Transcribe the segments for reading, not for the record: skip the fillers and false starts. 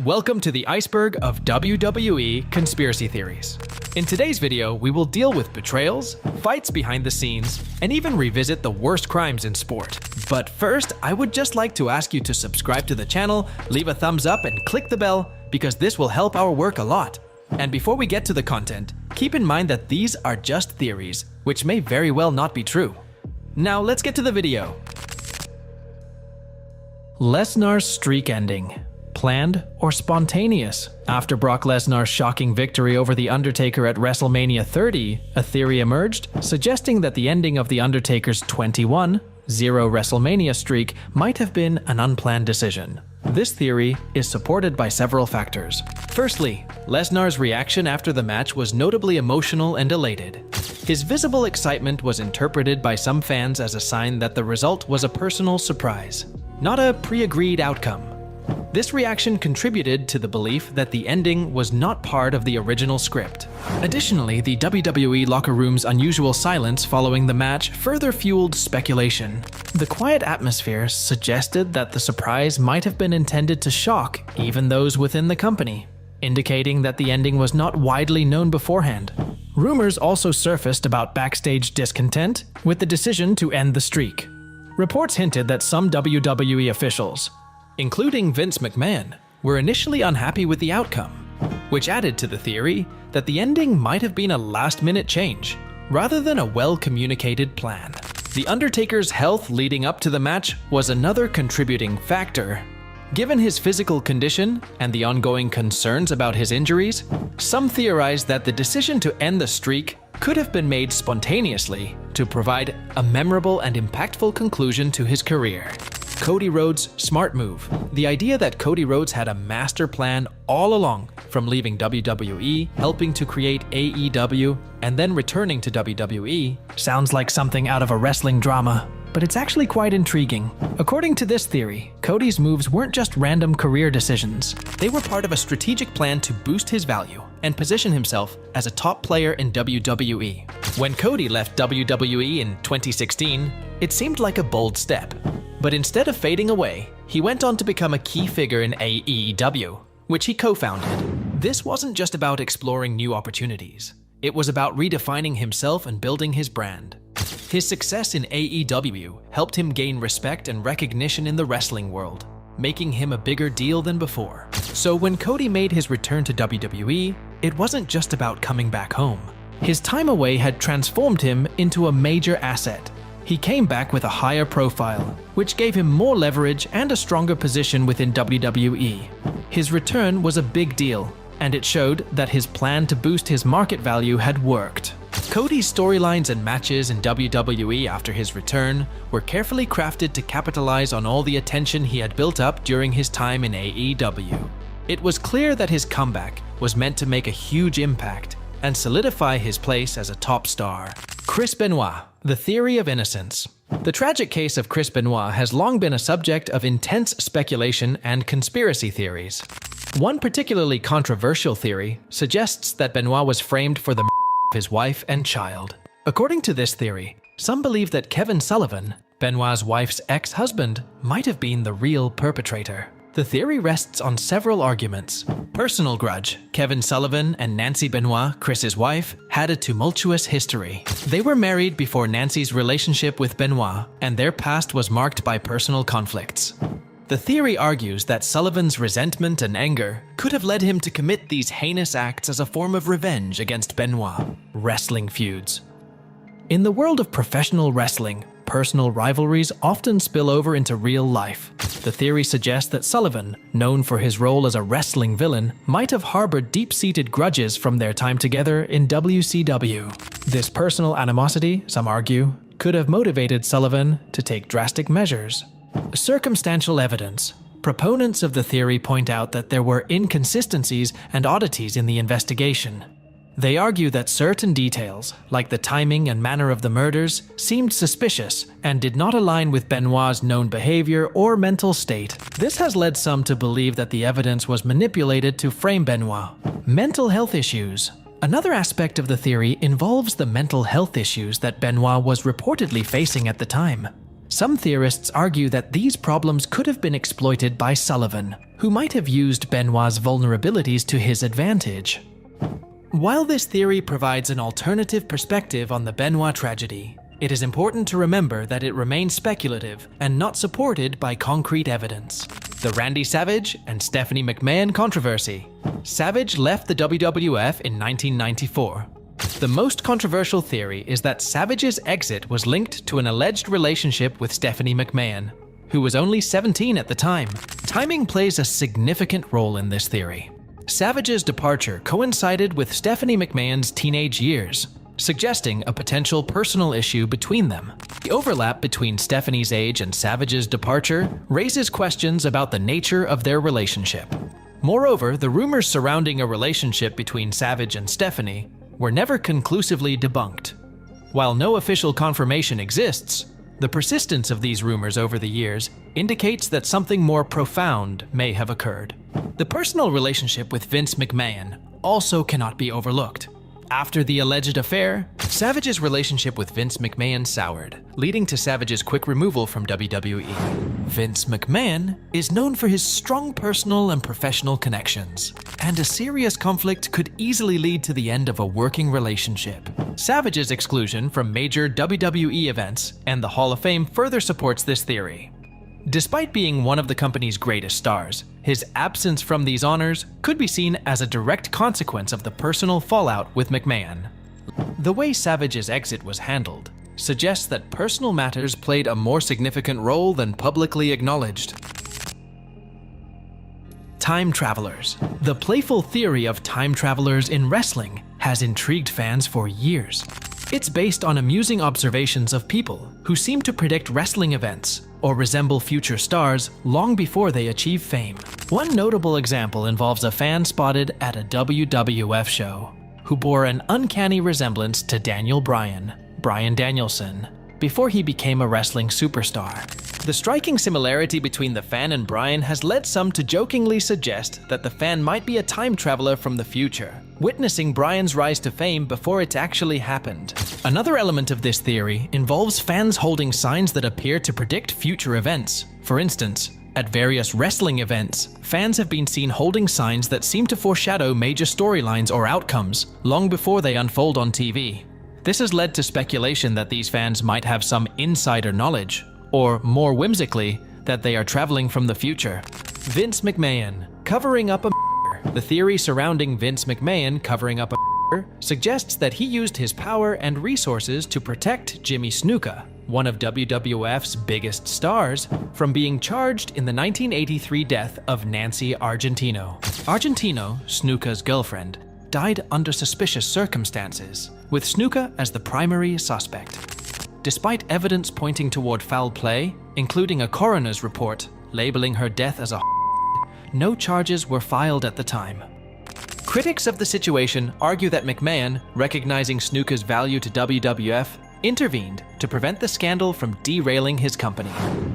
Welcome to the iceberg of WWE conspiracy theories. In today's video, we will deal with betrayals, fights behind the scenes, and even revisit the worst crimes in sport. But first, I would just like to ask you to subscribe to the channel, leave a thumbs up, and click the bell, because this will help our work a lot. And before we get to the content, keep in mind that these are just theories, which may very well not be true. Now let's get to the video. Lesnar's streak ending. Planned or spontaneous? After Brock Lesnar's shocking victory over The Undertaker at WrestleMania 30, a theory emerged suggesting that the ending of The Undertaker's 21-0 WrestleMania streak might have been an unplanned decision. This theory is supported by several factors. Firstly, Lesnar's reaction after the match was notably emotional and elated. His visible excitement was interpreted by some fans as a sign that the result was a personal surprise, not a pre-agreed outcome. This reaction contributed to the belief that the ending was not part of the original script. Additionally, the WWE locker room's unusual silence following the match further fueled speculation. The quiet atmosphere suggested that the surprise might have been intended to shock even those within the company, indicating that the ending was not widely known beforehand. Rumors also surfaced about backstage discontent with the decision to end the streak. Reports hinted that some WWE officials, including Vince McMahon, were initially unhappy with the outcome, which added to the theory that the ending might have been a last-minute change, rather than a well-communicated plan. The Undertaker's health leading up to the match was another contributing factor. Given his physical condition and the ongoing concerns about his injuries, some theorized that the decision to end the streak could have been made spontaneously to provide a memorable and impactful conclusion to his career. Cody Rhodes' smart move. The idea that Cody Rhodes had a master plan all along, from leaving WWE, helping to create AEW, and then returning to WWE, sounds like something out of a wrestling drama, but it's actually quite intriguing. According to this theory, Cody's moves weren't just random career decisions. They were part of a strategic plan to boost his value and position himself as a top player in WWE. When Cody left WWE in 2016, it seemed like a bold step. But instead of fading away, he went on to become a key figure in AEW, which he co-founded. This wasn't just about exploring new opportunities. It was about redefining himself and building his brand. His success in AEW helped him gain respect and recognition in the wrestling world, making him a bigger deal than before. So when Cody made his return to WWE, it wasn't just about coming back home. His time away had transformed him into a major asset. He came back with a higher profile, which gave him more leverage and a stronger position within WWE. His return was a big deal, and it showed that his plan to boost his market value had worked. Cody's storylines and matches in WWE after his return were carefully crafted to capitalize on all the attention he had built up during his time in AEW. It was clear that his comeback was meant to make a huge impact and solidify his place as a top star. Chris Benoit, the theory of innocence. The tragic case of Chris Benoit has long been a subject of intense speculation and conspiracy theories. One particularly controversial theory suggests that Benoit was framed for the of his wife and child. According to this theory, some believe that Kevin Sullivan, Benoit's wife's ex-husband, might have been the real perpetrator. The theory rests on several arguments. Personal grudge. Kevin Sullivan and Nancy Benoit, Chris's wife, had a tumultuous history. They were married before Nancy's relationship with Benoit, and their past was marked by personal conflicts. The theory argues that Sullivan's resentment and anger could have led him to commit these heinous acts as a form of revenge against Benoit. Wrestling feuds. In the world of professional wrestling, personal rivalries often spill over into real life. The theory suggests that Sullivan, known for his role as a wrestling villain, might have harbored deep-seated grudges from their time together in WCW. This personal animosity, some argue, could have motivated Sullivan to take drastic measures. Circumstantial evidence. Proponents of the theory point out that there were inconsistencies and oddities in the investigation. They argue that certain details, like the timing and manner of the murders, seemed suspicious and did not align with Benoit's known behavior or mental state. This has led some to believe that the evidence was manipulated to frame Benoit. Mental health issues. Another aspect of the theory involves the mental health issues that Benoit was reportedly facing at the time. Some theorists argue that these problems could have been exploited by Sullivan, who might have used Benoit's vulnerabilities to his advantage. While this theory provides an alternative perspective on the Benoit tragedy, it is important to remember that it remains speculative and not supported by concrete evidence. The Randy Savage and Stephanie McMahon controversy. Savage left the WWF in 1994. The most controversial theory is that Savage's exit was linked to an alleged relationship with Stephanie McMahon, who was only 17 at the time. Timing plays a significant role in this theory. Savage's departure coincided with Stephanie McMahon's teenage years, suggesting a potential personal issue between them. The overlap between Stephanie's age and Savage's departure raises questions about the nature of their relationship. Moreover, the rumors surrounding a relationship between Savage and Stephanie were never conclusively debunked. While no official confirmation exists, the persistence of these rumors over the years indicates that something more profound may have occurred. The personal relationship with Vince McMahon also cannot be overlooked. After the alleged affair, Savage's relationship with Vince McMahon soured, leading to Savage's quick removal from WWE. Vince McMahon is known for his strong personal and professional connections, and a serious conflict could easily lead to the end of a working relationship. Savage's exclusion from major WWE events and the Hall of Fame further supports this theory. Despite being one of the company's greatest stars, his absence from these honors could be seen as a direct consequence of the personal fallout with McMahon. The way Savage's exit was handled suggests that personal matters played a more significant role than publicly acknowledged. Time travelers. The playful theory of time travelers in wrestling has intrigued fans for years. It's based on amusing observations of people who seem to predict wrestling events or resemble future stars long before they achieve fame. One notable example involves a fan spotted at a WWF show who bore an uncanny resemblance to Daniel Bryan, Bryan Danielson, before he became a wrestling superstar. The striking similarity between the fan and Bryan has led some to jokingly suggest that the fan might be a time traveler from the future, witnessing Bryan's rise to fame before it actually happened. Another element of this theory involves fans holding signs that appear to predict future events. For instance, at various wrestling events, fans have been seen holding signs that seem to foreshadow major storylines or outcomes long before they unfold on TV. This has led to speculation that these fans might have some insider knowledge, or more whimsically, that they are traveling from the future. Vince McMahon covering up a The theory surrounding Vince McMahon covering up a suggests that he used his power and resources to protect Jimmy Snuka, one of WWF's biggest stars, from being charged in the 1983 death of Nancy Argentino. Argentino, Snuka's girlfriend, died under suspicious circumstances, with Snuka as the primary suspect. Despite evidence pointing toward foul play, including a coroner's report labeling her death as a no charges were filed at the time. Critics of the situation argue that McMahon, recognizing Snuka's value to WWF, intervened to prevent the scandal from derailing his company.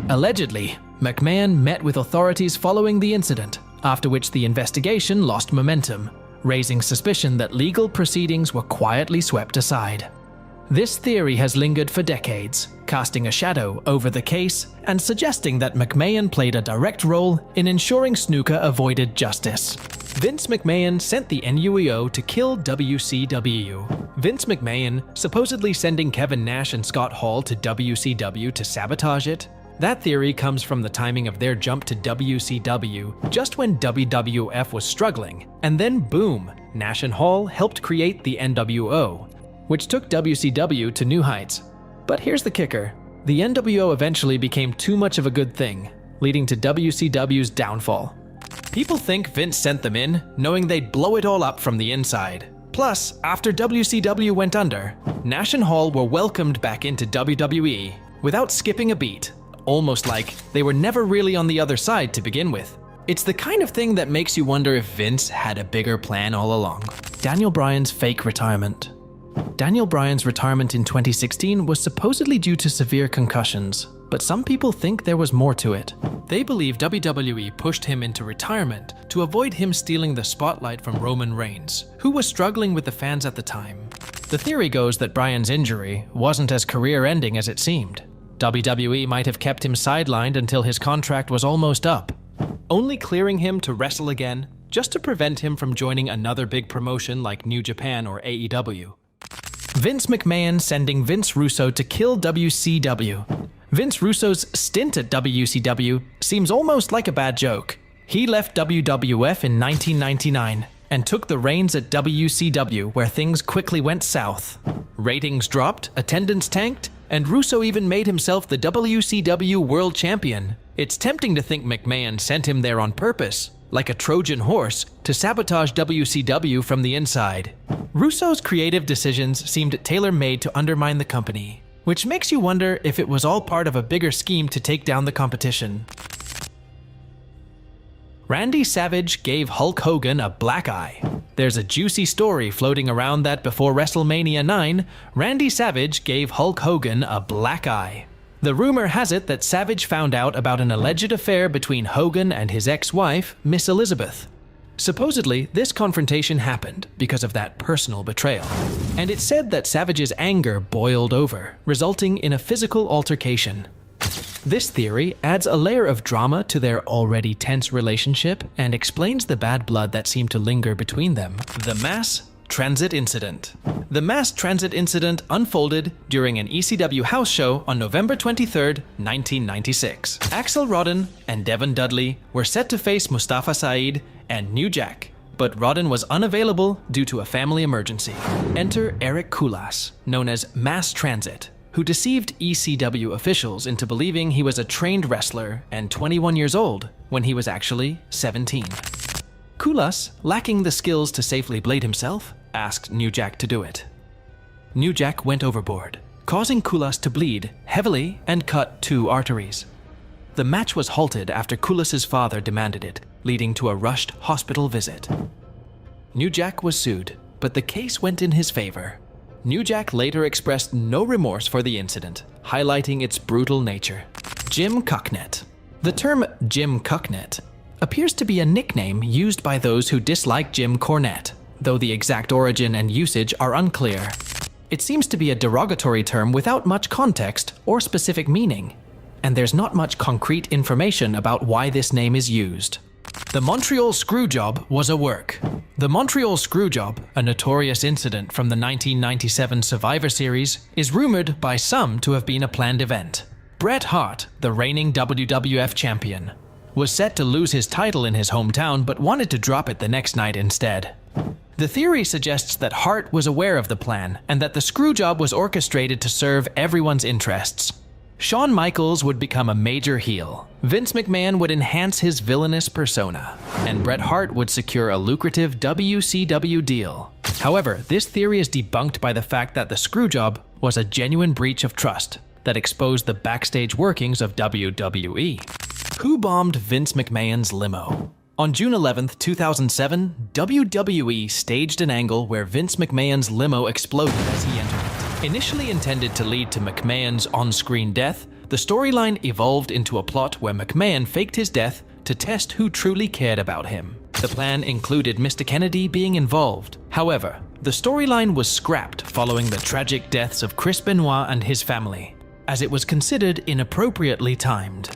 Allegedly, McMahon met with authorities following the incident, after which the investigation lost momentum, raising suspicion that legal proceedings were quietly swept aside. This theory has lingered for decades, casting a shadow over the case and suggesting that McMahon played a direct role in ensuring Snuka avoided justice. Vince McMahon sent the NWO to kill WCW. Vince McMahon supposedly sending Kevin Nash and Scott Hall to WCW to sabotage it. That theory comes from the timing of their jump to WCW just when WWF was struggling, and then boom, Nash and Hall helped create the NWO, which took WCW to new heights. But here's the kicker. The NWO eventually became too much of a good thing, leading to WCW's downfall. People think Vince sent them in, knowing they'd blow it all up from the inside. Plus, after WCW went under, Nash and Hall were welcomed back into WWE without skipping a beat, almost like they were never really on the other side to begin with. It's the kind of thing that makes you wonder if Vince had a bigger plan all along. Daniel Bryan's fake retirement. Daniel Bryan's retirement in 2016 was supposedly due to severe concussions, but some people think there was more to it. They believe WWE pushed him into retirement to avoid him stealing the spotlight from Roman Reigns, who was struggling with the fans at the time. The theory goes that Bryan's injury wasn't as career-ending as it seemed. WWE might have kept him sidelined until his contract was almost up, only clearing him to wrestle again just to prevent him from joining another big promotion like New Japan or AEW. Vince McMahon sending Vince Russo to kill WCW. Vince Russo's stint at WCW seems almost like a bad joke. He left WWF in 1999 and took the reins at WCW, where things quickly went south. Ratings dropped, attendance tanked, and Russo even made himself the WCW World Champion. It's tempting to think McMahon sent him there on purpose, like a Trojan horse, to sabotage WCW from the inside. Russo's creative decisions seemed tailor-made to undermine the company, which makes you wonder if it was all part of a bigger scheme to take down the competition. Randy Savage gave Hulk Hogan a black eye. There's a juicy story floating around that before WrestleMania 9, Randy Savage gave Hulk Hogan a black eye. The rumor has it that Savage found out about an alleged affair between Hogan and his ex-wife, Miss Elizabeth. Supposedly, this confrontation happened because of that personal betrayal, and it's said that Savage's anger boiled over, resulting in a physical altercation. This theory adds a layer of drama to their already tense relationship and explains the bad blood that seemed to linger between them. The Mass Transit Incident. The Mass Transit Incident unfolded during an ECW house show on November 23, 1996. Axl Rotten and Devon Dudley were set to face Mustafa Saeed and New Jack, but Rotten was unavailable due to a family emergency. Enter Eric Koulas, known as Mass Transit, who deceived ECW officials into believing he was a trained wrestler and 21 years old when he was actually 17. Koulas, lacking the skills to safely blade himself, asked New Jack to do it. New Jack went overboard, causing Koulas to bleed heavily and cut 2 arteries. The match was halted after Koulas's father demanded it, leading to a rushed hospital visit. New Jack was sued, but the case went in his favor. New Jack later expressed no remorse for the incident, highlighting its brutal nature. Jim Cucknet. The term Jim Cucknet appears to be a nickname used by those who dislike Jim Cornette, though the exact origin and usage are unclear. It seems to be a derogatory term without much context or specific meaning, and there's not much concrete information about why this name is used. The Montreal Screwjob was a work. The Montreal Screwjob, a notorious incident from the 1997 Survivor Series, is rumored by some to have been a planned event. Bret Hart, the reigning WWF champion, was set to lose his title in his hometown but wanted to drop it the next night instead. The theory suggests that Hart was aware of the plan and that the Screwjob was orchestrated to serve everyone's interests. Shawn Michaels would become a major heel, Vince McMahon would enhance his villainous persona, and Bret Hart would secure a lucrative WCW deal. However, this theory is debunked by the fact that the Screwjob was a genuine breach of trust that exposed the backstage workings of WWE. Who bombed Vince McMahon's limo? On June 11, 2007, WWE staged an angle where Vince McMahon's limo exploded as he entered it. Initially intended to lead to McMahon's on-screen death, the storyline evolved into a plot where McMahon faked his death to test who truly cared about him. The plan included Mr. Kennedy being involved. However, the storyline was scrapped following the tragic deaths of Chris Benoit and his family, as it was considered inappropriately timed.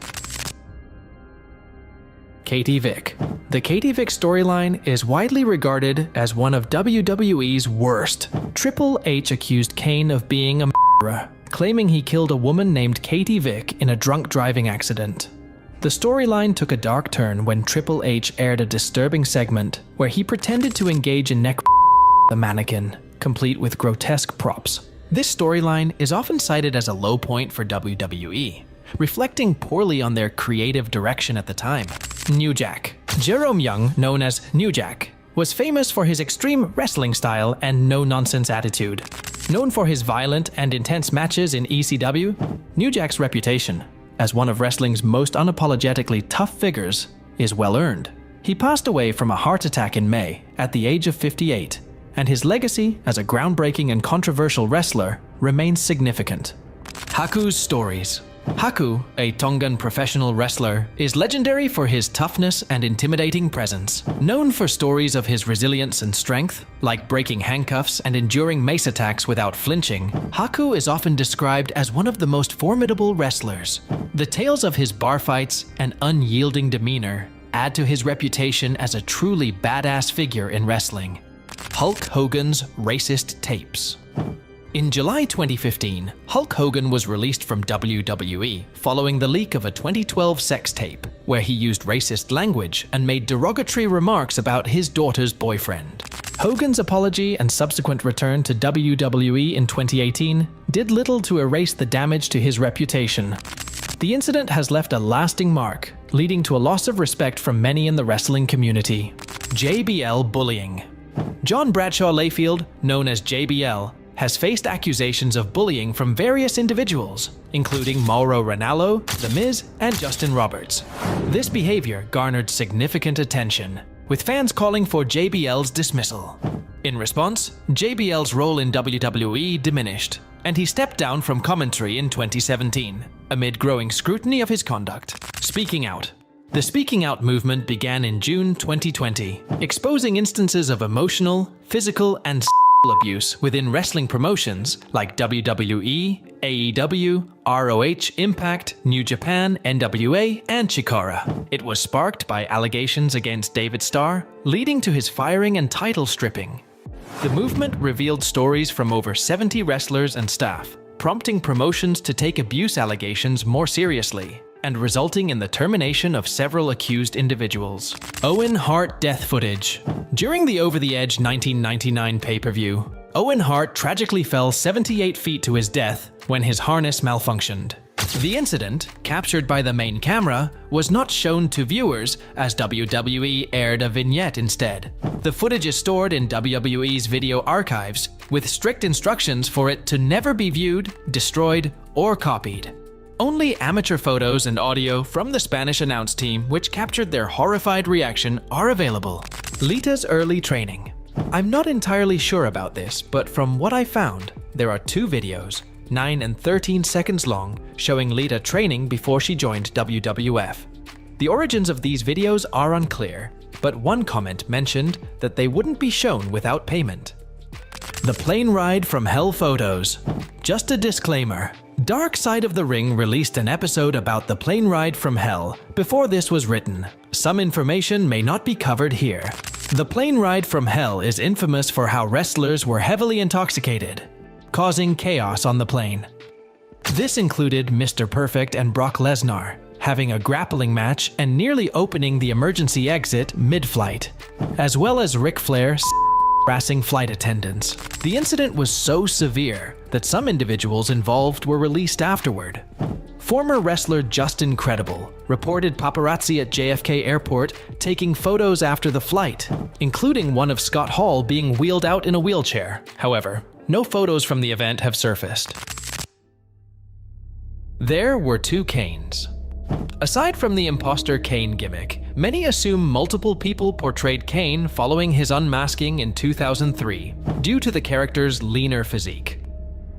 Katie Vick. The Katie Vick storyline is widely regarded as one of WWE's worst. Triple H accused Kane of being a murderer, claiming he killed a woman named Katie Vick in a drunk driving accident. The storyline took a dark turn when Triple H aired a disturbing segment where he pretended to engage in neck the mannequin, complete with grotesque props. This storyline is often cited as a low point for WWE, reflecting poorly on their creative direction at the time. New Jack. Jerome Young, known as New Jack, was famous for his extreme wrestling style and no-nonsense attitude. Known for his violent and intense matches in ECW, New Jack's reputation as one of wrestling's most unapologetically tough figures is well-earned. He passed away from a heart attack in May at the age of 58, and his legacy as a groundbreaking and controversial wrestler remains significant. Haku's stories. Haku, a Tongan professional wrestler, is legendary for his toughness and intimidating presence. Known for stories of his resilience and strength, like breaking handcuffs and enduring mace attacks without flinching, Haku is often described as one of the most formidable wrestlers. The tales of his bar fights and unyielding demeanor add to his reputation as a truly badass figure in wrestling. Hulk Hogan's racist tapes. In July 2015, Hulk Hogan was released from WWE following the leak of a 2012 sex tape, where he used racist language and made derogatory remarks about his daughter's boyfriend. Hogan's apology and subsequent return to WWE in 2018 did little to erase the damage to his reputation. The incident has left a lasting mark, leading to a loss of respect from many in the wrestling community. JBL bullying. John Bradshaw Layfield, known as JBL, has faced accusations of bullying from various individuals, including Mauro Ranallo, The Miz, and Justin Roberts. This behavior garnered significant attention, with fans calling for JBL's dismissal. In response, JBL's role in WWE diminished, and he stepped down from commentary in 2017, amid growing scrutiny of his conduct. Speaking out. The Speaking Out movement began in June 2020, exposing instances of emotional, physical, and abuse within wrestling promotions like WWE, AEW, ROH, Impact, New Japan, NWA, and Chikara. It was sparked by allegations against David Starr, leading to his firing and title stripping. The movement revealed stories from over 70 wrestlers and staff, prompting promotions to take abuse allegations more seriously, and resulting in the termination of several accused individuals. Owen Hart death footage. During the Over the Edge 1999 pay-per-view, Owen Hart tragically fell 78 feet to his death when his harness malfunctioned. The incident, captured by the main camera, was not shown to viewers as WWE aired a vignette instead. The footage is stored in WWE's video archives, with strict instructions for it to never be viewed, destroyed, or copied. Only amateur photos and audio from the Spanish announce team which captured their horrified reaction are available. Lita's early training. I'm not entirely sure about this, but from what I found, there are two videos, 9 and 13 seconds long, showing Lita training before she joined WWF. The origins of these videos are unclear, but one comment mentioned that they wouldn't be shown without payment. The plane ride from hell photos. Just a disclaimer. Dark Side of the Ring released an episode about the plane ride from hell before this was written. Some information may not be covered here. The plane ride from hell is infamous for how wrestlers were heavily intoxicated, causing chaos on the plane. This included Mr. Perfect and Brock Lesnar having a grappling match and nearly opening the emergency exit mid-flight, as well as Ric Flair harassing flight attendants. The incident was so severe that some individuals involved were released afterward. Former wrestler Justin Credible reported paparazzi at JFK Airport taking photos after the flight, including one of Scott Hall being wheeled out in a wheelchair. However, no photos from the event have surfaced. There were two Kanes. Aside from the imposter Kane gimmick, many assume multiple people portrayed Kane following his unmasking in 2003 due to the character's leaner physique.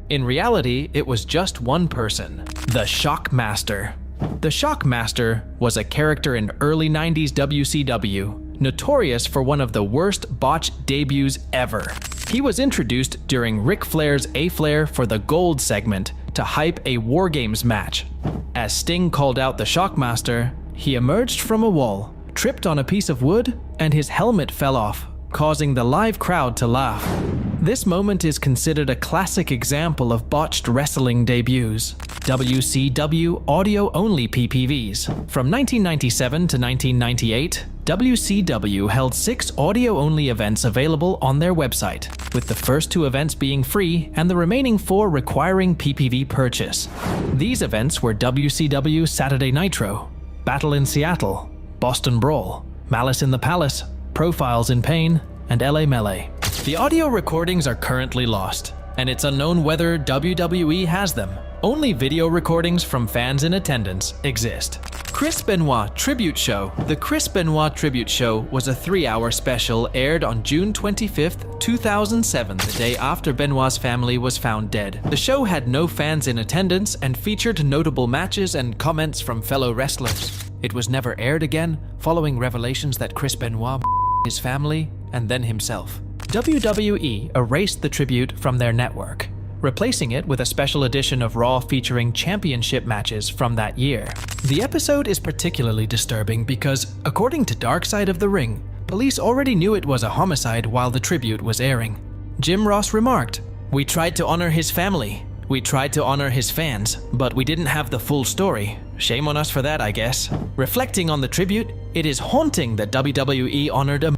In reality, it was just one person, the Shockmaster. The Shockmaster was a character in early 90s WCW, notorious for one of the worst botched debuts ever. He was introduced during Ric Flair's A-Flair for the Gold segment to hype a War Games match. As Sting called out the Shockmaster, he emerged from a wall, tripped on a piece of wood, and his helmet fell off, causing the live crowd to laugh. This moment is considered a classic example of botched wrestling debuts. WCW audio-only PPVs. From 1997 to 1998, WCW held 6 audio-only events available on their website, with the first 2 events being free and the remaining 4 requiring PPV purchase. These events were WCW Saturday Nitro, Battle in Seattle, Boston Brawl, Malice in the Palace, Profiles in Pain, and LA Melee. The audio recordings are currently lost, and it's unknown whether WWE has them. Only video recordings from fans in attendance exist. Chris Benoit Tribute Show. The Chris Benoit Tribute Show was a 3-hour special aired on June 25th, 2007, the day after Benoit's family was found dead. The show had no fans in attendance and featured notable matches and comments from fellow wrestlers. It was never aired again, following revelations that Chris Benoit his family and then himself. WWE erased the tribute from their network, replacing it with a special edition of Raw featuring championship matches from that year. The episode is particularly disturbing because, according to Dark Side of the Ring, police already knew it was a homicide while the tribute was airing. Jim Ross remarked, "We tried to honor his family. We tried to honor his fans, but we didn't have the full story. Shame on us for that, I guess." Reflecting on the tribute, it is haunting that WWE honored a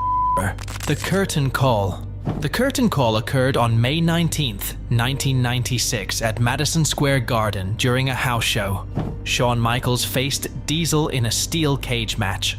The Curtain Call. The Curtain Call occurred on May 19th, 1996 at Madison Square Garden during a house show. Shawn Michaels faced Diesel in a steel cage match.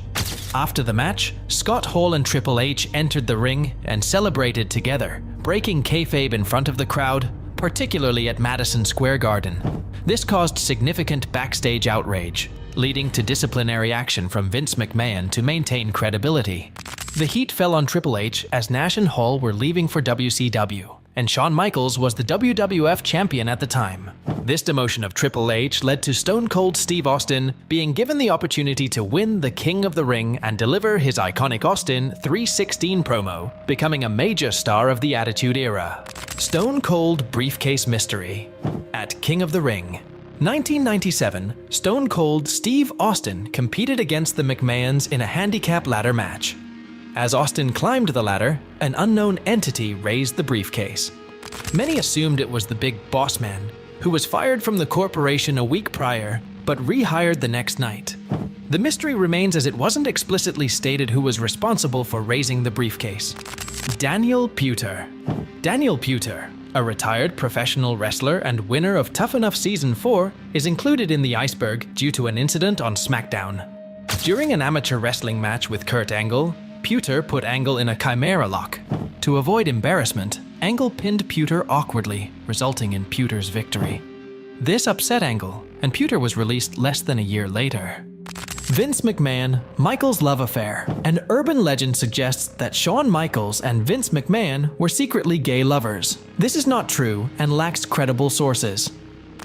After the match, Scott Hall and Triple H entered the ring and celebrated together, breaking kayfabe in front of the crowd, particularly at Madison Square Garden. This caused significant backstage outrage, leading to disciplinary action from Vince McMahon to maintain credibility. The heat fell on Triple H as Nash and Hall were leaving for WCW, and Shawn Michaels was the WWF champion at the time. This demotion of Triple H led to Stone Cold Steve Austin being given the opportunity to win the King of the Ring and deliver his iconic Austin 3:16 promo, becoming a major star of the Attitude Era. Stone Cold Briefcase Mystery. At King of the Ring, 1997, Stone Cold Steve Austin competed against the McMahons in a handicap ladder match. As Austin climbed the ladder, an unknown entity raised the briefcase. Many assumed it was the Big Boss Man, who was fired from the corporation a week prior, but rehired the next night. The mystery remains as it wasn't explicitly stated who was responsible for raising the briefcase. Daniel Puter. Daniel Puter, a retired professional wrestler and winner of Tough Enough Season 4, is included in the iceberg due to an incident on SmackDown. During an amateur wrestling match with Kurt Angle, Puter put Angle in a Chimera lock. To avoid embarrassment, Angle pinned Puter awkwardly, resulting in Puter's victory. This upset Angle, and Puter was released less than a year later. Vince McMahon, Michaels' love affair. An urban legend suggests that Shawn Michaels and Vince McMahon were secretly gay lovers. This is not true and lacks credible sources.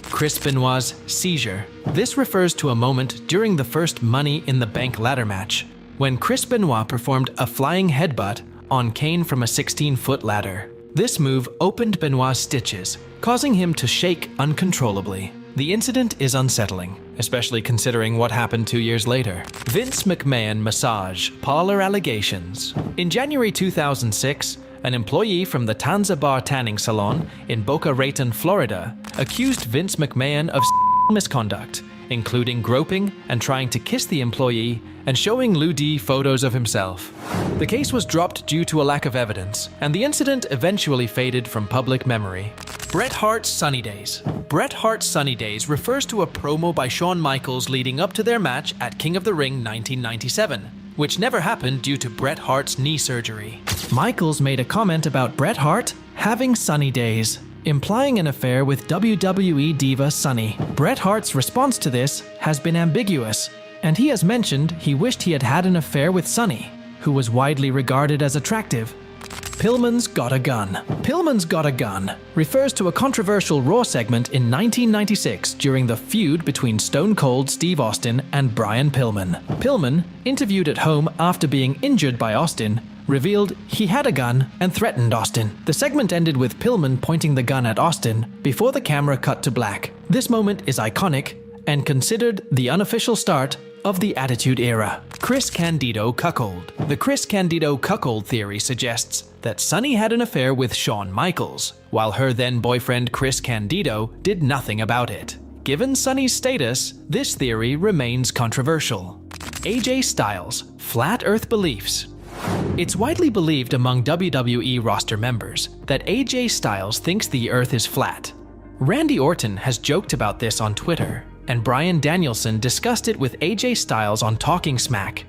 Chris Benoit's seizure. This refers to a moment during the first Money in the Bank ladder match, when Chris Benoit performed a flying headbutt on Kane from a 16-foot ladder. This move opened Benoit's stitches, causing him to shake uncontrollably. The incident is unsettling, especially considering what happened 2 years later. Vince McMahon massage parlor allegations. In January 2006, an employee from the Tanza Bar Tanning Salon in Boca Raton, Florida, accused Vince McMahon of misconduct, including groping and trying to kiss the employee and showing Lou D photos of himself. The case was dropped due to a lack of evidence, and the incident eventually faded from public memory. Bret Hart's Sunny Days. Bret Hart's Sunny Days refers to a promo by Shawn Michaels leading up to their match at King of the Ring 1997, which never happened due to Bret Hart's knee surgery. Michaels made a comment about Bret Hart having sunny days, implying an affair with WWE diva Sunny. Bret Hart's response to this has been ambiguous, and he has mentioned he wished he had had an affair with Sunny, who was widely regarded as attractive. Pillman's Got a Gun. Pillman's Got a Gun refers to a controversial Raw segment in 1996 during the feud between Stone Cold Steve Austin and Brian Pillman. Pillman, interviewed at home after being injured by Austin, revealed he had a gun and threatened Austin. The segment ended with Pillman pointing the gun at Austin before the camera cut to black. This moment is iconic and considered the unofficial start of the Attitude Era. Chris Candido cuckold. The Chris Candido cuckold theory suggests that Sunny had an affair with Shawn Michaels, while her then-boyfriend Chris Candido did nothing about it. Given Sunny's status, this theory remains controversial. AJ Styles, Flat Earth Beliefs. It's widely believed among WWE roster members that AJ Styles thinks the Earth is flat. Randy Orton has joked about this on Twitter, and Bryan Danielson discussed it with AJ Styles on Talking Smack.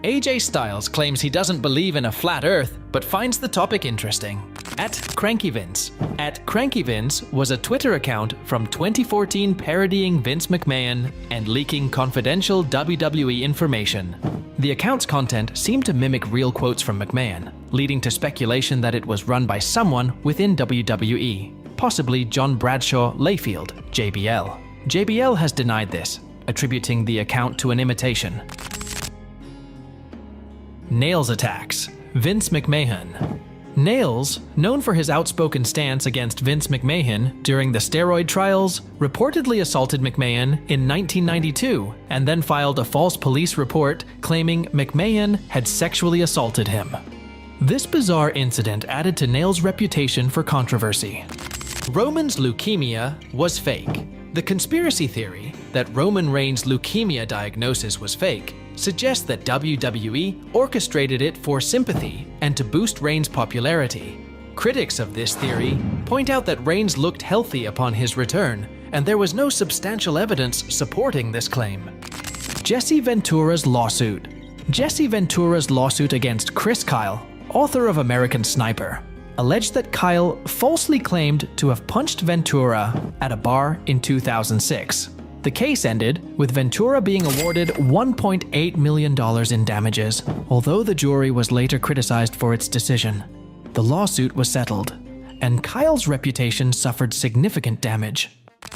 AJ Styles claims he doesn't believe in a flat Earth, but finds the topic interesting. @CrankyVince. @CrankyVince was a Twitter account from 2014 parodying Vince McMahon and leaking confidential WWE information. The account's content seemed to mimic real quotes from McMahon, leading to speculation that it was run by someone within WWE, possibly John Bradshaw Layfield, JBL. JBL has denied this, attributing the account to an imitation. Nails attacks. Vince McMahon. Nails, known for his outspoken stance against Vince McMahon during the steroid trials, reportedly assaulted McMahon in 1992 and then filed a false police report claiming McMahon had sexually assaulted him. This bizarre incident added to Nails' reputation for controversy. Roman's leukemia was fake. The conspiracy theory that Roman Reigns' leukemia diagnosis was fake suggests that WWE orchestrated it for sympathy and to boost Reigns' popularity. Critics of this theory point out that Reigns looked healthy upon his return, and there was no substantial evidence supporting this claim. Jesse Ventura's lawsuit. Jesse Ventura's lawsuit against Chris Kyle, author of American Sniper, alleged that Kyle falsely claimed to have punched Ventura at a bar in 2006. The case ended with Ventura being awarded $1.8 million in damages, although the jury was later criticized for its decision. The lawsuit was settled, and Kyle's reputation suffered significant damage.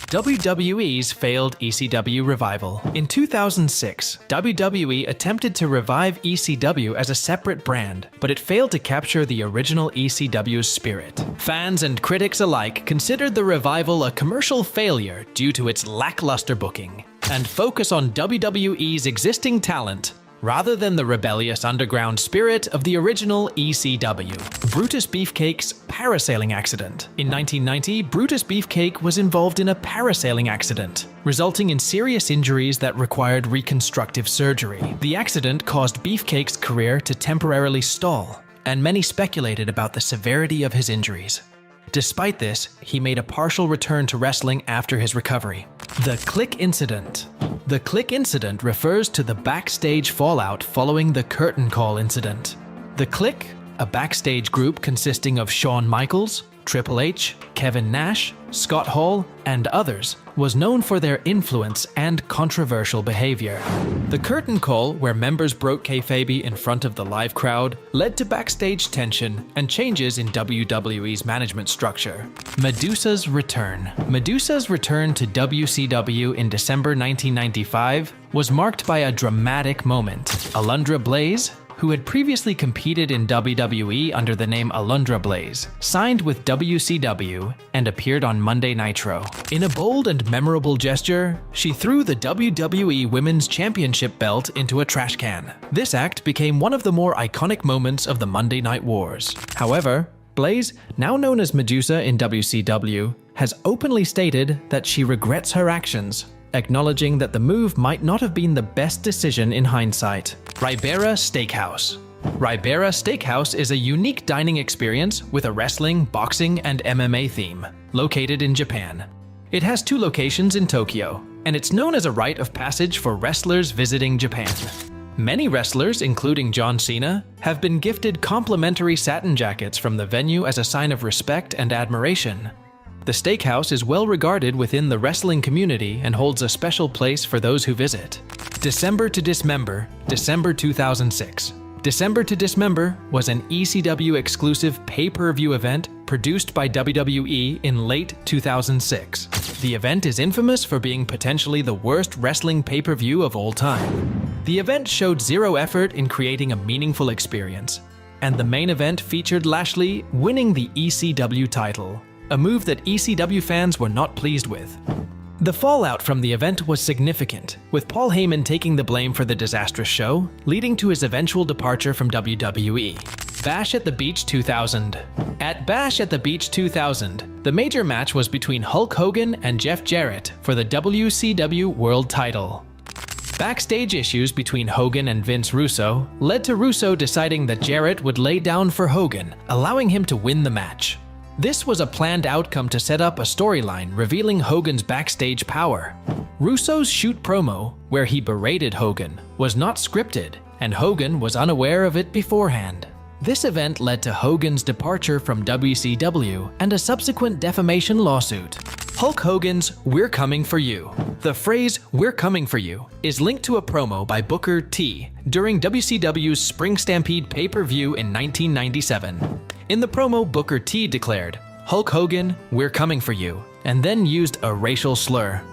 WWE's failed ECW revival. In 2006, WWE attempted to revive ECW as a separate brand, but it failed to capture the original ECW's spirit. Fans and critics alike considered the revival a commercial failure due to its lackluster booking and focus on WWE's existing talent rather than the rebellious underground spirit of the original ECW. Brutus Beefcake's parasailing accident. In 1990, Brutus Beefcake was involved in a parasailing accident, resulting in serious injuries that required reconstructive surgery. The accident caused Beefcake's career to temporarily stall, and many speculated about the severity of his injuries. Despite this, he made a partial return to wrestling after his recovery. The Click Incident. The Click Incident refers to the backstage fallout following the Curtain Call incident. The Click, a backstage group consisting of Shawn Michaels, Triple H, Kevin Nash, Scott Hall, and others, was known for their influence and controversial behavior. The Curtain Call, where members broke kayfabe in front of the live crowd, led to backstage tension and changes in WWE's management structure. Medusa's return. Medusa's return to WCW in December 1995 was marked by a dramatic moment. Alundra Blaze, who had previously competed in WWE under the name Alundra Blaze, signed with WCW and appeared on Monday Nitro. In a bold and memorable gesture, she threw the WWE Women's Championship belt into a trash can. This act became one of the more iconic moments of the Monday Night Wars. However, Blaze, now known as Medusa in WCW, has openly stated that she regrets her actions, acknowledging that the move might not have been the best decision in hindsight. Ribera Steakhouse. Ribera Steakhouse is a unique dining experience with a wrestling, boxing, and MMA theme, located in Japan. It has 2 locations in Tokyo, and it's known as a rite of passage for wrestlers visiting Japan. Many wrestlers, including John Cena, have been gifted complimentary satin jackets from the venue as a sign of respect and admiration. The steakhouse is well regarded within the wrestling community and holds a special place for those who visit. December to Dismember, December 2006. December to Dismember was an ECW exclusive pay-per-view event produced by WWE in late 2006. The event is infamous for being potentially the worst wrestling pay-per-view of all time. The event showed zero effort in creating a meaningful experience, and the main event featured Lashley winning the ECW title, a move that ECW fans were not pleased with. The fallout from the event was significant, with Paul Heyman taking the blame for the disastrous show, leading to his eventual departure from WWE. Bash at the Beach 2000. At Bash at the Beach 2000, the major match was between Hulk Hogan and Jeff Jarrett for the WCW World title. Backstage issues between Hogan and Vince Russo led to Russo deciding that Jarrett would lay down for Hogan, allowing him to win the match. This was a planned outcome to set up a storyline revealing Hogan's backstage power. Russo's shoot promo, where he berated Hogan, was not scripted, and Hogan was unaware of it beforehand. This event led to Hogan's departure from WCW and a subsequent defamation lawsuit. Hulk Hogan's "We're Coming For You." The phrase "We're coming for you" is linked to a promo by Booker T during WCW's Spring Stampede pay-per-view in 1997. In the promo, Booker T declared, "Hulk Hogan, we're coming for you," and then used a racial slur.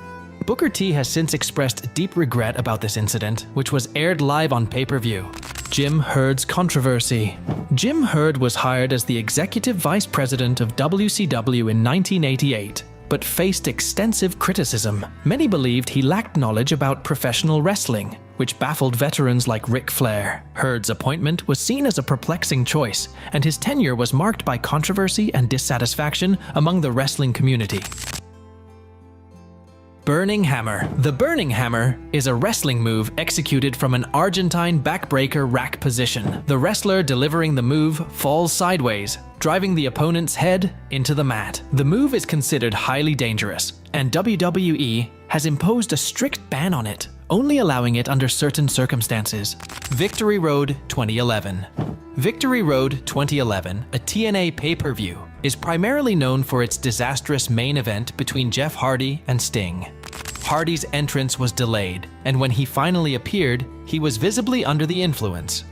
Booker T has since expressed deep regret about this incident, which was aired live on pay-per-view. Jim Herd's controversy. Jim Herd was hired as the executive vice president of WCW in 1988, but faced extensive criticism. Many believed he lacked knowledge about professional wrestling, which baffled veterans like Ric Flair. Herd's appointment was seen as a perplexing choice, and his tenure was marked by controversy and dissatisfaction among the wrestling community. Burning Hammer. The Burning Hammer is a wrestling move executed from an Argentine backbreaker rack position. The wrestler delivering the move falls sideways, driving the opponent's head into the mat. The move is considered highly dangerous, and WWE has imposed a strict ban on it, only allowing it under certain circumstances. Victory Road 2011. Victory Road 2011, a TNA pay-per-view, is primarily known for its disastrous main event between Jeff Hardy and Sting. Hardy's entrance was delayed, and when he finally appeared, he was visibly under the influence.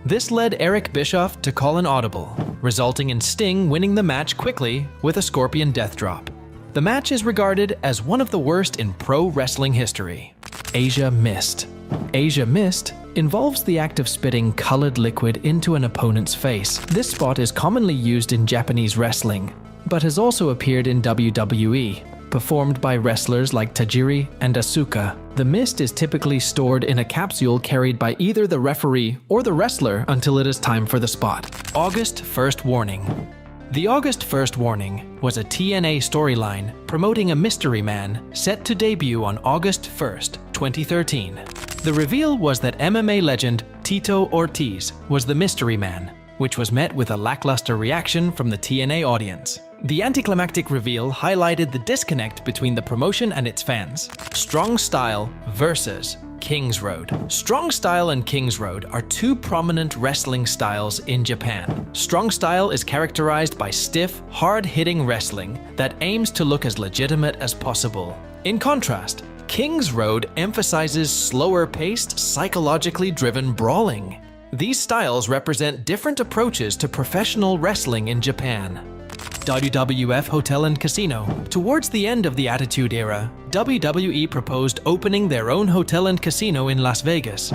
This led Eric Bischoff to call an audible, resulting in Sting winning the match quickly with a Scorpion Death Drop. The match is regarded as one of the worst in pro wrestling history. Asia Mist. Asia Mist involves the act of spitting colored liquid into an opponent's face. This spot is commonly used in Japanese wrestling, but has also appeared in WWE, performed by wrestlers like Tajiri and Asuka. The mist is typically stored in a capsule carried by either the referee or the wrestler until it is time for the spot. August 1st Warning. The August 1st Warning was a TNA storyline promoting a mystery man set to debut on August 1st, 2013. The reveal was that MMA legend Tito Ortiz was the mystery man, which was met with a lackluster reaction from the TNA audience. The anticlimactic reveal highlighted the disconnect between the promotion and its fans. Strong Style versus King's Road. Strong Style and King's Road are two prominent wrestling styles in Japan. Strong Style is characterized by stiff, hard-hitting wrestling that aims to look as legitimate as possible. In contrast, King's Road emphasizes slower-paced, psychologically driven brawling. These styles represent different approaches to professional wrestling in Japan. WWF Hotel and Casino. Towards the end of the Attitude Era, WWE proposed opening their own hotel and casino in Las Vegas.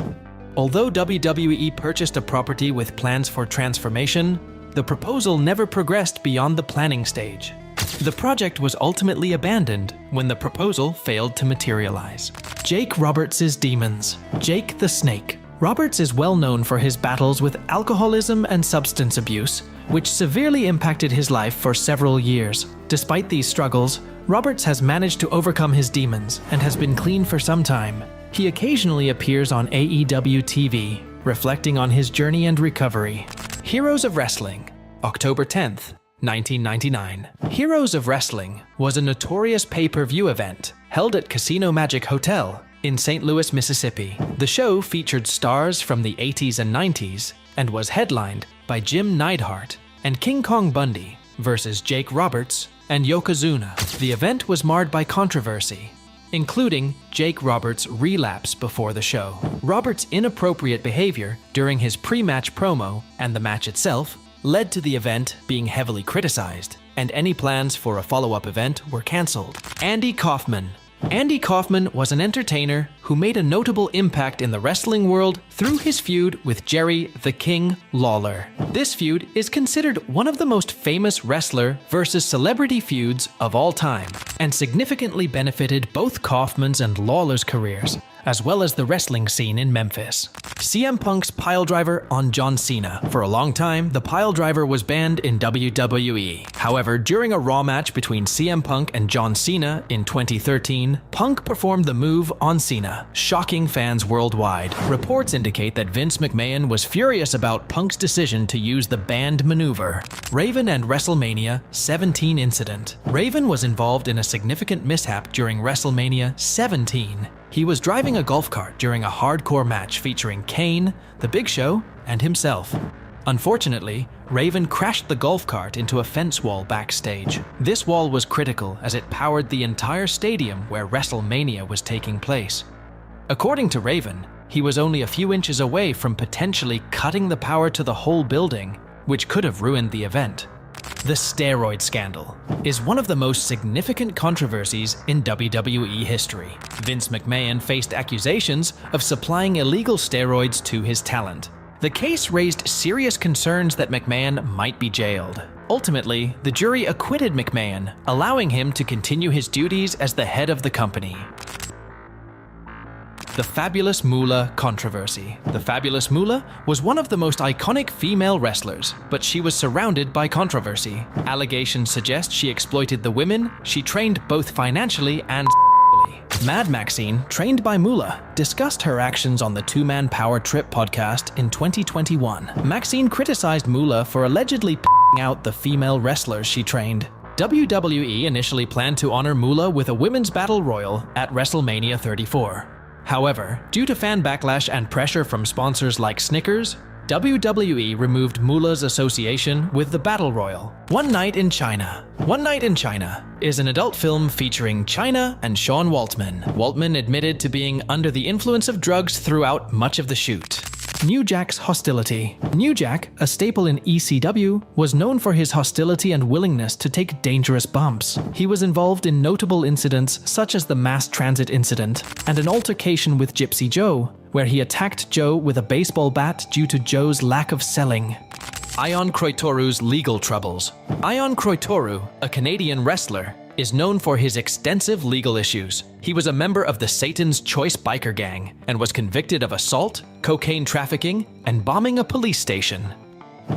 Although WWE purchased a property with plans for transformation, the proposal never progressed beyond the planning stage. The project was ultimately abandoned when the proposal failed to materialize. Jake Roberts' Demons. Jake the Snake. Roberts is well known for his battles with alcoholism and substance abuse, which severely impacted his life for several years. Despite these struggles, Roberts has managed to overcome his demons and has been clean for some time. He occasionally appears on AEW TV, reflecting on his journey and recovery. Heroes of Wrestling. October 10th, 1999. Heroes of Wrestling was a notorious pay-per-view event held at Casino Magic Hotel in St. Louis, Mississippi. The show featured stars from the 80s and 90s and was headlined by Jim Neidhart and King Kong Bundy versus Jake Roberts and Yokozuna. The event was marred by controversy, including Jake Roberts' relapse before the show. Roberts' inappropriate behavior during his pre-match promo and the match itself led to the event being heavily criticized, and any plans for a follow-up event were cancelled. Andy Kaufman. Andy Kaufman was an entertainer who made a notable impact in the wrestling world through his feud with Jerry the King Lawler. This feud is considered one of the most famous wrestler versus celebrity feuds of all time, and significantly benefited both Kaufman's and Lawler's careers, as well as the wrestling scene in Memphis. CM Punk's piledriver on John Cena. For a long time, the piledriver was banned in WWE. However, during a Raw match between CM Punk and John Cena in 2013, Punk performed the move on Cena, shocking fans worldwide. Reports indicate that Vince McMahon was furious about Punk's decision to use the banned maneuver. Raven and WrestleMania 17 incident. Raven was involved in a significant mishap during WrestleMania 17. He was driving a golf cart during a hardcore match featuring Kane, The Big Show, and himself. Unfortunately, Raven crashed the golf cart into a fence wall backstage. This wall was critical as it powered the entire stadium where WrestleMania was taking place. According to Raven, he was only a few inches away from potentially cutting the power to the whole building, which could have ruined the event. The steroid scandal is one of the most significant controversies in WWE history. Vince McMahon faced accusations of supplying illegal steroids to his talent. The case raised serious concerns that McMahon might be jailed. Ultimately, the jury acquitted McMahon, allowing him to continue his duties as the head of the company. The Fabulous Moolah controversy. The Fabulous Moolah was one of the most iconic female wrestlers, but she was surrounded by controversy. Allegations suggest she exploited the women she trained both financially and Mad Maxine, trained by Moolah, discussed her actions on the Two-Man Power Trip podcast in 2021. Maxine criticized Moolah for allegedly p***ing out the female wrestlers she trained. WWE initially planned to honor Moolah with a women's battle royal at WrestleMania 34. However, due to fan backlash and pressure from sponsors like Snickers, WWE removed Moolah's association with the Battle Royal. One Night in China. One Night in China is an adult film featuring Chyna and Sean Waltman. Waltman admitted to being under the influence of drugs throughout much of the shoot. New Jack's hostility. New Jack, a staple in ECW, was known for his hostility and willingness to take dangerous bumps. He was involved in notable incidents such as the mass transit incident and an altercation with Gypsy Joe, where he attacked Joe with a baseball bat due to Joe's lack of selling. Ion Croitoru's legal troubles. Ion Croitoru, a Canadian wrestler, is known for his extensive legal issues. He was a member of the Satan's Choice biker gang and was convicted of assault, cocaine trafficking, and bombing a police station.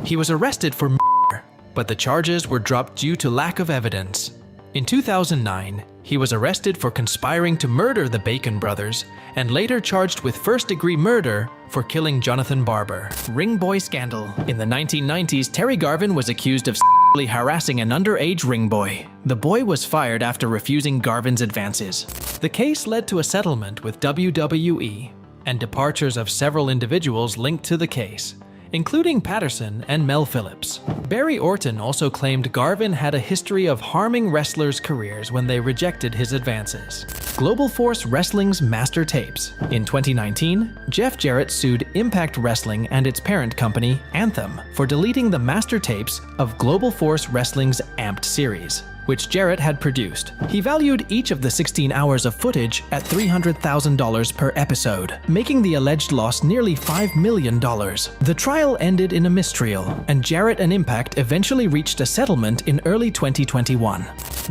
He was arrested for murder, but the charges were dropped due to lack of evidence. In 2009, he was arrested for conspiring to murder the Bacon brothers and later charged with first-degree murder for killing Jonathan Barber. Ring boy scandal. In the 1990s, Terry Garvin was accused of sexually harassing an underage ring boy. The boy was fired after refusing Garvin's advances. The case led to a settlement with WWE and departures of several individuals linked to the case, including Patterson and Mel Phillips. Barry Orton also claimed Garvin had a history of harming wrestlers' careers when they rejected his advances. Global Force Wrestling's master tapes. In 2019, Jeff Jarrett sued Impact Wrestling and its parent company, Anthem, for deleting the master tapes of Global Force Wrestling's Amped series, which Jarrett had produced. He valued each of the 16 hours of footage at $300,000 per episode, making the alleged loss nearly $5 million. The trial ended in a mistrial, and Jarrett and Impact eventually reached a settlement in early 2021.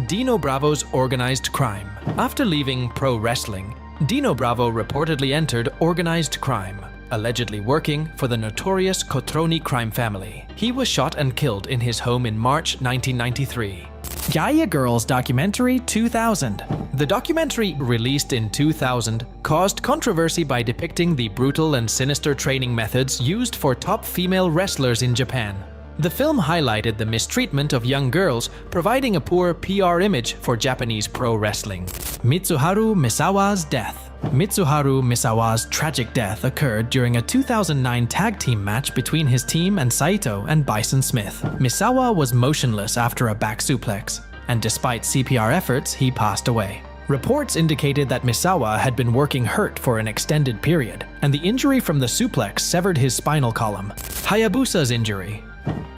Dino Bravo's organized crime. After leaving pro wrestling, Dino Bravo reportedly entered organized crime, allegedly working for the notorious Cotroni crime family. He was shot and killed in his home in March 1993. Gaia Girls Documentary 2000. The documentary, released in 2000, caused controversy by depicting the brutal and sinister training methods used for top female wrestlers in Japan. The film highlighted the mistreatment of young girls, providing a poor PR image for Japanese pro wrestling. Mitsuharu Misawa's death. Mitsuharu Misawa's tragic death occurred during a 2009 tag team match between his team and Saito and Bison Smith. Misawa was motionless after a back suplex, and despite CPR efforts, he passed away. Reports indicated that Misawa had been working hurt for an extended period, and the injury from the suplex severed his spinal column. Hayabusa's injury.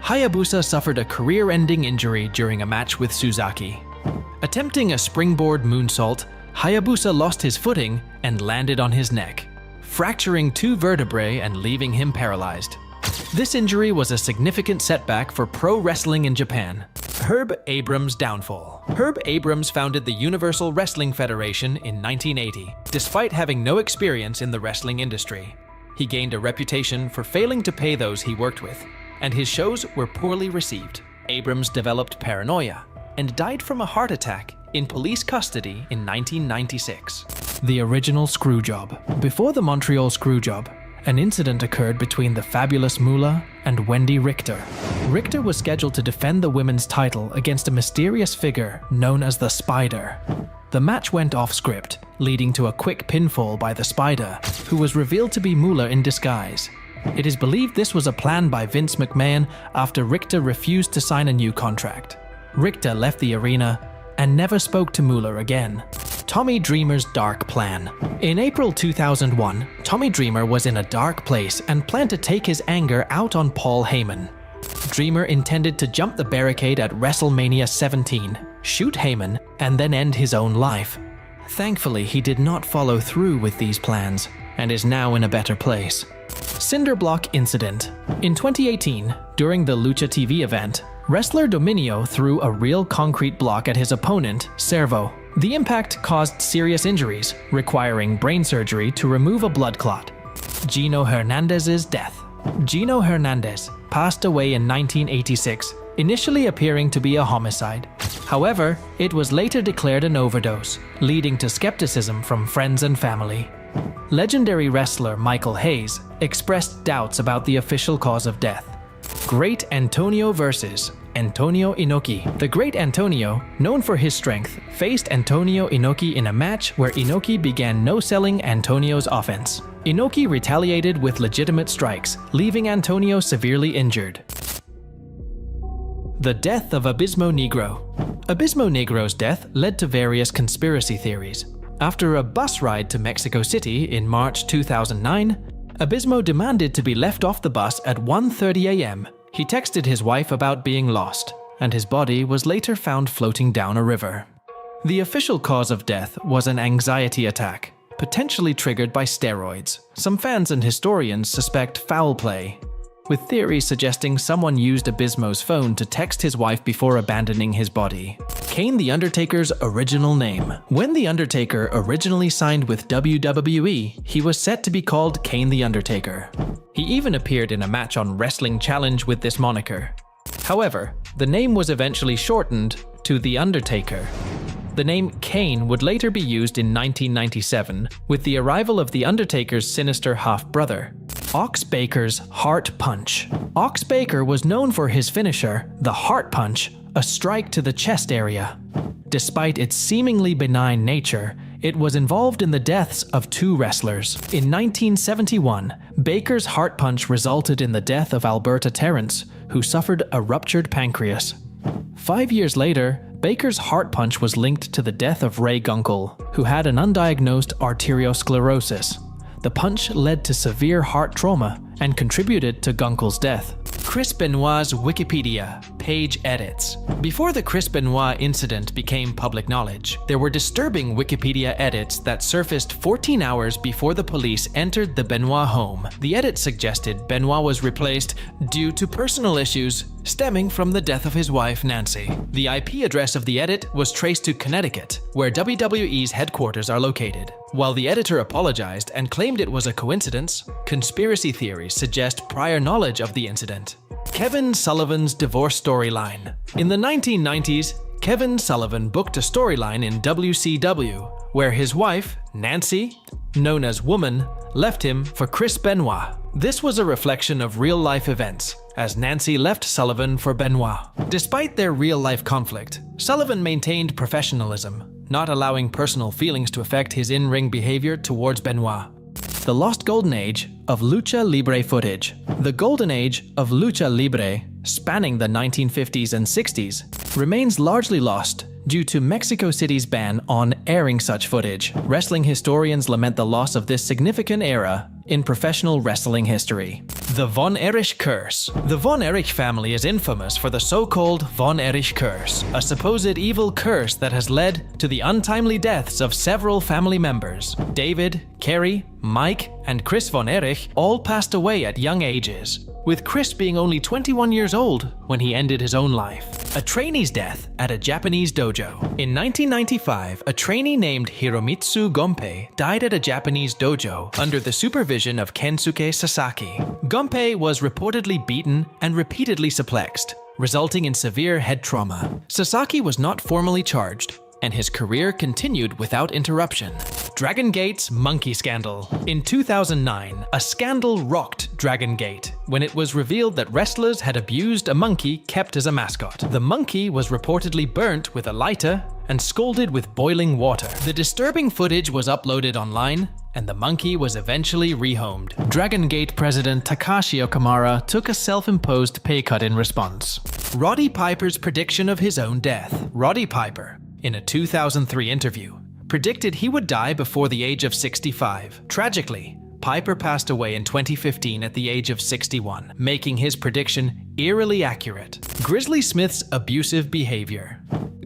Hayabusa suffered a career-ending injury during a match with Suzaki. Attempting a springboard moonsault, Hayabusa lost his footing and landed on his neck, fracturing 2 vertebrae and leaving him paralyzed. This injury was a significant setback for pro wrestling in Japan. Herb Abrams' downfall. Herb Abrams founded the Universal Wrestling Federation in 1980, despite having no experience in the wrestling industry. He gained a reputation for failing to pay those he worked with, and his shows were poorly received. Abrams developed paranoia and died from a heart attack in police custody in 1996. The original Screwjob. Before the Montreal Screwjob, an incident occurred between the Fabulous Moolah and Wendy Richter. Richter was scheduled to defend the women's title against a mysterious figure known as the Spider. The match went off script, leading to a quick pinfall by the Spider, who was revealed to be Moolah in disguise. It is believed this was a plan by Vince McMahon after Richter refused to sign a new contract. Richter left the arena and never spoke to Mueller again. Tommy Dreamer's dark plan. In April 2001, Tommy Dreamer was in a dark place and planned to take his anger out on Paul Heyman. Dreamer intended to jump the barricade at WrestleMania 17, shoot Heyman, and then end his own life. Thankfully, he did not follow through with these plans and is now in a better place. Cinderblock Incident. In 2018, during the Lucha TV event, wrestler Dominio threw a real concrete block at his opponent, Servo. The impact caused serious injuries, requiring brain surgery to remove a blood clot. Gino Hernandez's death. Gino Hernandez passed away in 1986, initially appearing to be a homicide. However, it was later declared an overdose, leading to skepticism from friends and family. Legendary wrestler Michael Hayes expressed doubts about the official cause of death. Great Antonio versus Antonio Inoki. The Great Antonio, known for his strength, faced Antonio Inoki in a match where Inoki began no-selling Antonio's offense. Inoki retaliated with legitimate strikes, leaving Antonio severely injured. The death of Abismo Negro. Abismo Negro's death led to various conspiracy theories. After a bus ride to Mexico City in March 2009, Abismo demanded to be left off the bus at 1:30 a.m. He texted his wife about being lost, and his body was later found floating down a river. The official cause of death was an anxiety attack, potentially triggered by steroids. Some fans and historians suspect foul play, with theories suggesting someone used Abismo's phone to text his wife before abandoning his body. Kane the Undertaker's original name. When The Undertaker originally signed with WWE, he was set to be called Kane the Undertaker. He even appeared in a match on Wrestling Challenge with this moniker. However, the name was eventually shortened to The Undertaker. The name Kane would later be used in 1997 with the arrival of The Undertaker's sinister half-brother, Ox Baker's Heart Punch. Ox Baker was known for his finisher, the Heart Punch, a strike to the chest area. Despite its seemingly benign nature, it was involved in the deaths of two wrestlers. In 1971, Baker's Heart Punch resulted in the death of Alberta Terrence, who suffered a ruptured pancreas. 5 years later, Baker's Heart Punch was linked to the death of Ray Gunkel, who had an undiagnosed arteriosclerosis. The punch led to severe heart trauma and contributed to Gunkel's death. Chris Benoit's Wikipedia page edits. Before the Chris Benoit incident became public knowledge, there were disturbing Wikipedia edits that surfaced 14 hours before the police entered the Benoit home. The edit suggested Benoit was replaced due to personal issues stemming from the death of his wife, Nancy. The IP address of the edit was traced to Connecticut, where WWE's headquarters are located. While the editor apologized and claimed it was a coincidence, conspiracy theories suggest prior knowledge of the incident. Kevin Sullivan's divorce storyline. In the 1990s, Kevin Sullivan booked a storyline in WCW where his wife, Nancy, known as Woman, left him for Chris Benoit. This was a reflection of real-life events, as Nancy left Sullivan for Benoit. Despite their real-life conflict, Sullivan maintained professionalism, not allowing personal feelings to affect his in-ring behavior towards Benoit. The Lost Golden Age of Lucha Libre footage. The Golden Age of Lucha Libre, spanning the 1950s and 60s, remains largely lost due to Mexico City's ban on airing such footage. Wrestling historians lament the loss of this significant era in professional wrestling history. The Von Erich Curse. The Von Erich family is infamous for the so-called Von Erich Curse, a supposed evil curse that has led to the untimely deaths of several family members. David, Kerry, Mike, and Chris Von Erich all passed away at young ages, with Chris being only 21 years old when he ended his own life. A trainee's death at a Japanese dojo. In 1995, a trainee named Hiromitsu Gonpei died at a Japanese dojo under the supervision of Kensuke Sasaki. Gonpei was reportedly beaten and repeatedly suplexed, resulting in severe head trauma. Sasaki was not formally charged, and his career continued without interruption. Dragon Gate's Monkey Scandal. In 2009, a scandal rocked Dragon Gate when it was revealed that wrestlers had abused a monkey kept as a mascot. The monkey was reportedly burnt with a lighter and scalded with boiling water. The disturbing footage was uploaded online, and the monkey was eventually rehomed. Dragon Gate president Takashi Okamura took a self-imposed pay cut in response. Roddy Piper's prediction of his own death. Roddy Piper, in a 2003 interview, predicted he would die before the age of 65. Tragically, Piper passed away in 2015 at the age of 61, making his prediction eerily accurate. Grizzly Smith's abusive behavior.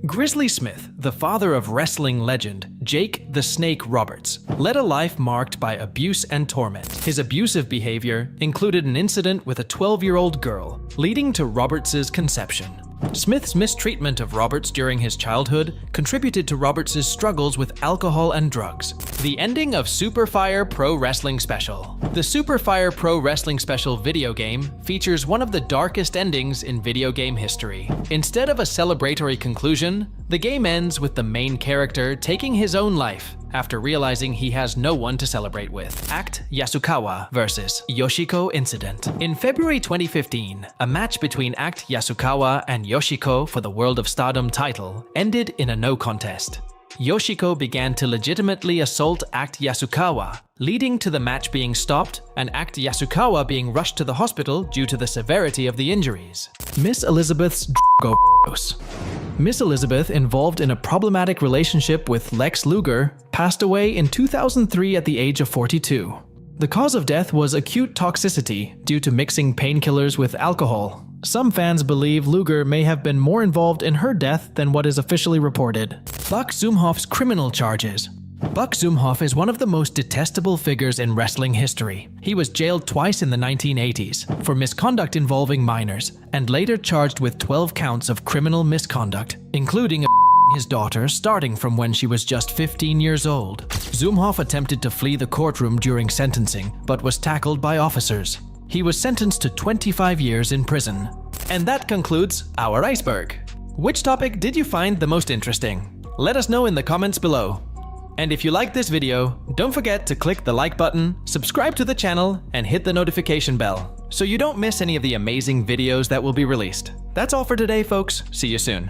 Grizzly Smith, the father of wrestling legend Jake the Snake Roberts, led a life marked by abuse and torment. His abusive behavior included an incident with a 12-year-old girl, leading to Roberts' conception. Smith's mistreatment of Roberts during his childhood contributed to Roberts' struggles with alcohol and drugs. The ending of Superfire Pro Wrestling Special. The Superfire Pro Wrestling Special video game features one of the darkest endings in video game history. Instead of a celebratory conclusion, the game ends with the main character taking his own life after realizing he has no one to celebrate with. Act Yasukawa vs. Yoshiko Incident. In February 2015, a match between Act Yasukawa and Yoshiko for the World of Stardom title ended in a no contest. Yoshiko began to legitimately assault Act Yasukawa, leading to the match being stopped and Act Yasukawa being rushed to the hospital due to the severity of the injuries. Miss Elizabeth's Miss Elizabeth, involved in a problematic relationship with Lex Luger, passed away in 2003 at the age of 42. The cause of death was acute toxicity due to mixing painkillers with alcohol. Some fans believe Luger may have been more involved in her death than what is officially reported. Buck Zumhoff's criminal charges. Buck Zumhoff is one of the most detestable figures in wrestling history. He was jailed twice in the 1980s for misconduct involving minors, and later charged with 12 counts of criminal misconduct, including his daughter starting from when she was just 15 years old. Zumhoff attempted to flee the courtroom during sentencing, but was tackled by officers. He was sentenced to 25 years in prison. And that concludes our iceberg. Which topic did you find the most interesting? Let us know in the comments below. And if you liked this video, don't forget to click the like button, subscribe to the channel, and hit the notification bell so you don't miss any of the amazing videos that will be released. That's all for today, folks. See you soon.